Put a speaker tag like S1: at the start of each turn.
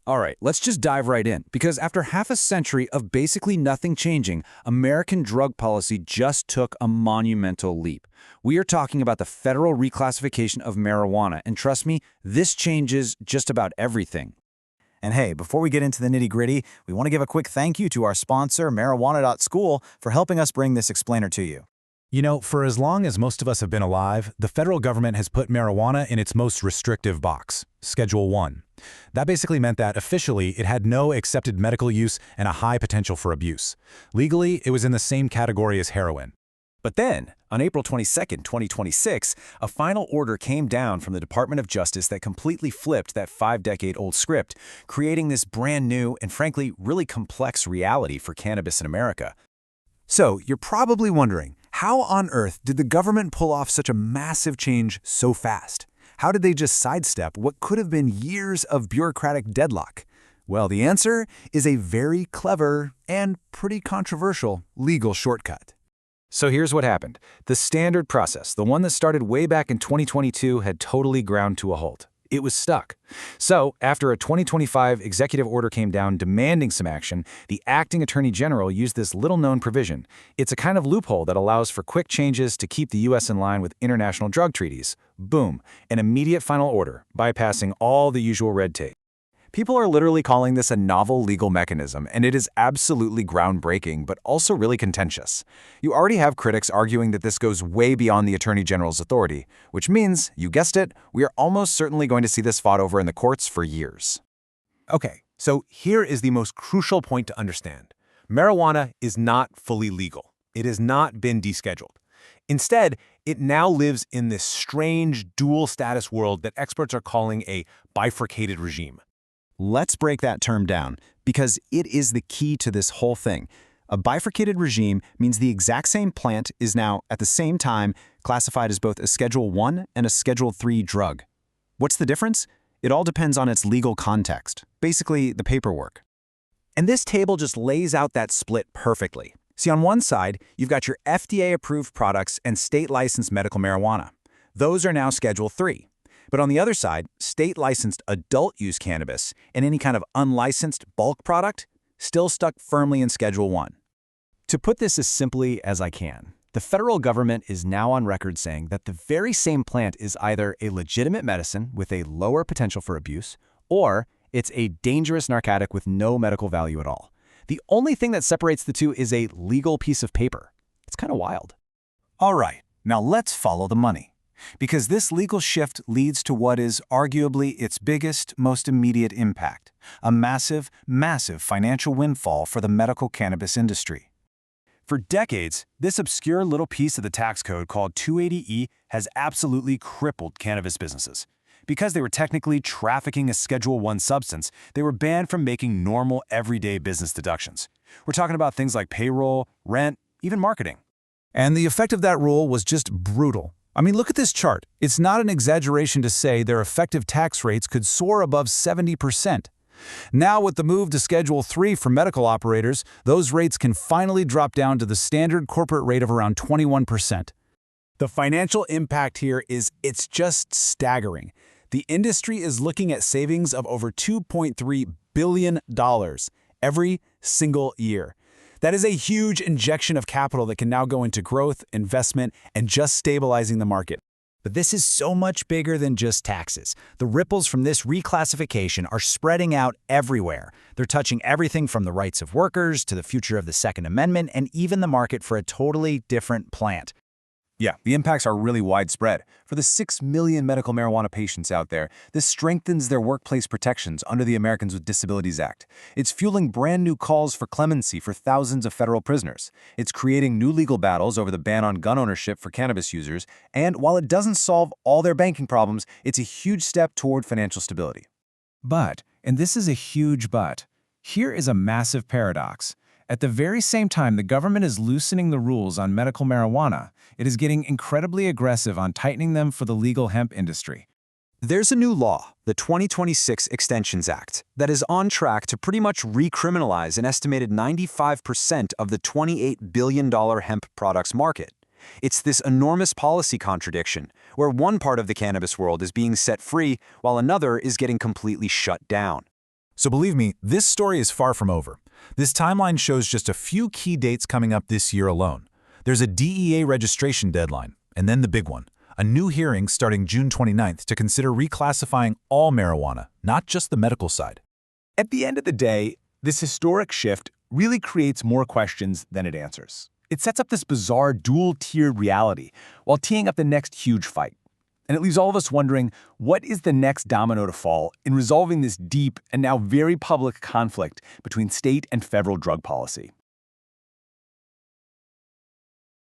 S1: All right, let's just dive right in, because after half a century of basically nothing changing, American drug policy just took a monumental leap. We are talking about the federal reclassification of marijuana, and trust me, this changes just about everything.
S2: And hey, before we get into the nitty-gritty, we want to give a quick thank you to our sponsor, Marijuana.School, for helping us bring this explainer to you.
S3: You know, for as long as most of us have been alive, the federal government has put marijuana in its most restrictive box, Schedule 1. That basically meant that, officially, it had no accepted medical use and a high potential for abuse. Legally, it was in the same category as heroin.
S2: But then, on April 22, 2026, a final order came down from the Department of Justice that completely flipped that 5-decade-old script, creating this brand new and frankly really complex reality for cannabis in America.
S1: So, you're probably wondering, how on earth did the government pull off such a massive change so fast? How did they just sidestep what could have been years of bureaucratic deadlock? Well, the answer is a very clever and pretty controversial legal shortcut.
S2: So here's what happened. The standard process, the one that started way back in 2022, had totally ground to a halt. It was stuck. So, after a 2025 executive order came down demanding some action, the acting attorney general used this little-known provision. It's a kind of loophole that allows for quick changes to keep the U.S. in line with international drug treaties. Boom, an immediate final order, bypassing all the usual red tape. People are literally calling this a novel legal mechanism, and it is absolutely groundbreaking, but also really contentious. You already have critics arguing that this goes way beyond the Attorney General's authority, which means, you guessed it, we are almost certainly going to see this fought over in the courts for years.
S4: Okay, so here is the most crucial point to understand. Marijuana is not fully legal. It has not been descheduled. Instead, it now lives in this strange dual-status world that experts are calling a bifurcated regime.
S2: Let's break that term down, because it is the key to this whole thing. A bifurcated regime means the exact same plant is now, at the same time, classified as both a Schedule 1 and a Schedule 3 drug. What's the difference? It all depends on its legal context, basically the paperwork. And this table just lays out that split perfectly. See, on one side, you've got your FDA-approved products and state-licensed medical marijuana. Those are now Schedule 3. But on the other side, state-licensed adult-use cannabis and any kind of unlicensed bulk product still stuck firmly in Schedule 1. To put this as simply as I can, the federal government is now on record saying that the very same plant is either a legitimate medicine with a lower potential for abuse, or it's a dangerous narcotic with no medical value at all. The only thing that separates the two is a legal piece of paper. It's kind of wild. All right, now let's follow the money. Because this legal shift leads to what is arguably its biggest, most immediate impact, a massive, massive financial windfall for the medical cannabis industry. For decades, this obscure little piece of the tax code called 280E has absolutely crippled cannabis businesses. Because they were technically trafficking a Schedule 1 substance, they were banned from making normal, everyday business deductions. We're talking about things like payroll, rent, even marketing.
S1: And the effect of that rule was just brutal. I mean, look at this chart. It's not an exaggeration to say their effective tax rates could soar above 70%. Now, with the move to Schedule 3 for medical operators, those rates can finally drop down to the standard corporate rate of around 21%. The financial impact here it's just staggering. The industry is looking at savings of over $2.3 billion every single year. That is a huge injection of capital that can now go into growth, investment, and just stabilizing the market. But this is so much bigger than just taxes. The ripples from this reclassification are spreading out everywhere. They're touching everything from the rights of workers to the future of the Second Amendment and even the market for a totally different plant. Yeah, the impacts are really widespread. For the 6 million medical marijuana patients out there, this strengthens their workplace protections under the Americans with Disabilities Act. It's fueling brand new calls for clemency for thousands of federal prisoners. It's creating new legal battles over the ban on gun ownership for cannabis users, and while it doesn't solve all their banking problems, it's a huge step toward financial stability. But, and this is a huge but, here is a massive paradox. At the very same time the government is loosening the rules on medical marijuana, it is getting incredibly aggressive on tightening them for the legal hemp industry. There's a new law, the 2026 Extensions Act, that is on track to pretty much recriminalize an estimated 95% of the $28 billion hemp products market. It's this enormous policy contradiction, where one part of the cannabis world is being set free while another is getting completely shut down. So believe me, this story is far from over. This timeline shows just a few key dates coming up this year alone. There's a DEA registration deadline, and then the big one, a new hearing starting June 29th to consider reclassifying all marijuana, not just the medical side.
S4: At the end of the day, this historic shift really creates more questions than it answers. It sets up this bizarre dual-tiered reality while teeing up the next huge fight. And it leaves all of us wondering, what is the next domino to fall in resolving this deep and now very public conflict between state and federal drug policy?